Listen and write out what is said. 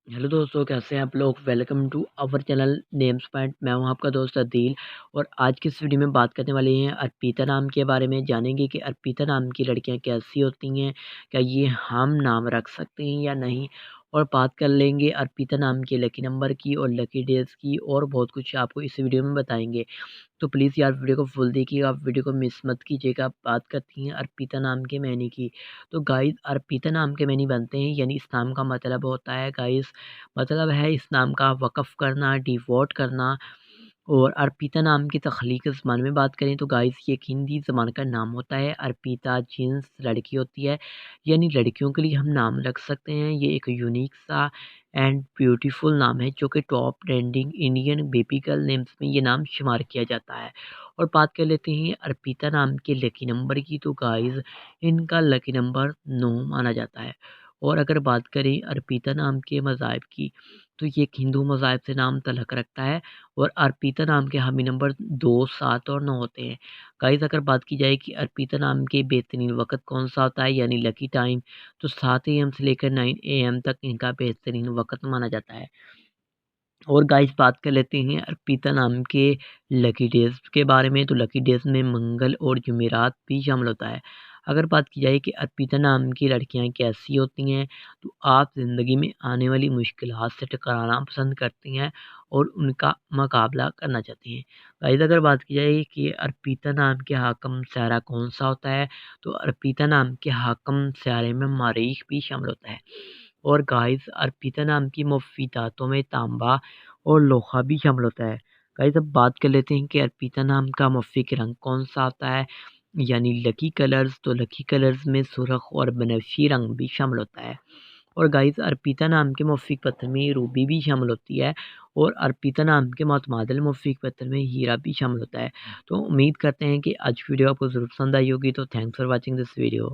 Hello दोस्तों, कैसे हैं आप लोग। Welcome to our channel names point. मैं हूं आपका दोस्त अदील और आज की इस वीडियो में बात करने वाले हैं अर्पिता नाम के बारे में। जानेंगे कि अर्पिता नाम की लड़कियां कैसी होती हैं, क्या ये हम नाम रख सकते हैं या नहीं। और बात कर लेंगे अर्पिता नाम के लकी नंबर की और लकी डेज की, और बहुत कुछ आपको इस वीडियो में बताएंगे। तो प्लीज़ यार वीडियो को फुल देखिएगा, आप वीडियो को मिस मत कीजिएगा। आप बात करती हैं अर्पिता नाम के मैनी की। तो गाइस, अर्पिता नाम के मैनी बनते हैं, यानी इस नाम का मतलब होता है गाइस, मतलब है इस नाम का वक़्फ़ करना, डिवोट करना। और अर्पिता नाम की तख्लीक़ ज़बान में बात करें तो गाइस, ये एक हिंदी ज़बान का नाम होता है। अर्पिता जीन्स लड़की होती है, यानी लड़कियों के लिए हम नाम रख सकते हैं। ये एक यूनिक सा एंड ब्यूटीफुल नाम है, जो कि top trending Indian baby girl names में ये नाम शुमार किया जाता है। और बात कर लेते हैं अर्पिता नाम के लकी नंबर की। तो गाइस, इनका लकी नंबर 9 माना जाता है। और अगर बात करें अर्पिता नाम के मज़ाहिब की, तो ये एक हिंदू मज़ाहिब से नाम तल्लक़ रखता है। और अर्पिता नाम के हामी नंबर 2, 7 और 9 होते हैं। गाइस, अगर बात की जाए कि अर्पिता नाम के बेहतरीन वक़्त कौन-सा होता है, यानी लकी टाइम, तो 7 एएम से लेकर 9 एएम तक इनका बेहतरीन वक़्त माना जाता है। और गाइस, बात कर लेते हैं अर्पिता नाम के लकी डेज़ के बारे में। तो लकी डेज़ में मंगल और जुमेरात भी शामिल होता है। अगर बात की जाए कि अर्पिता नाम की लड़कियां कैसी होती हैं, तो आप ज़िंदगी में आने वाली मुश्किलात से टकराना पसंद करती हैं और उनका मुकाबला करना चाहती हैं। गाइस, अगर बात की जाए कि अर्पिता नाम के हाकम सायरा कौन सा होता है, तो अर्पिता नाम के हाकम सायरे में मरीख भी शामिल होता है। और गाइस, अर्पिता नाम की मुफ़ीदातों में तांबा और लोहा भी शामिल होता है। गाइस, अब बात कर लेते हैं कि अर्पिता नाम का मुफ़्फ़िक रंग कौन-सा आता है, यानी लकी कलर्स। तो लकी कलर्स में सुर्ख़ और बनफ़शी रंग भी शामिल होता है। और गाइस, अर्पिता नाम के मुफ़्फ़िक पत्थर में रूबी भी शामिल होती है। और अर्पिता नाम के मुतमादिल मुफ़्फ़िक पत्थर में हीरा भी शामिल होता है। तो उम्मीद करते हैं कि आज की वीडियो आपको ज़रूर पसंद आई होगी। तो thanks for watching this video.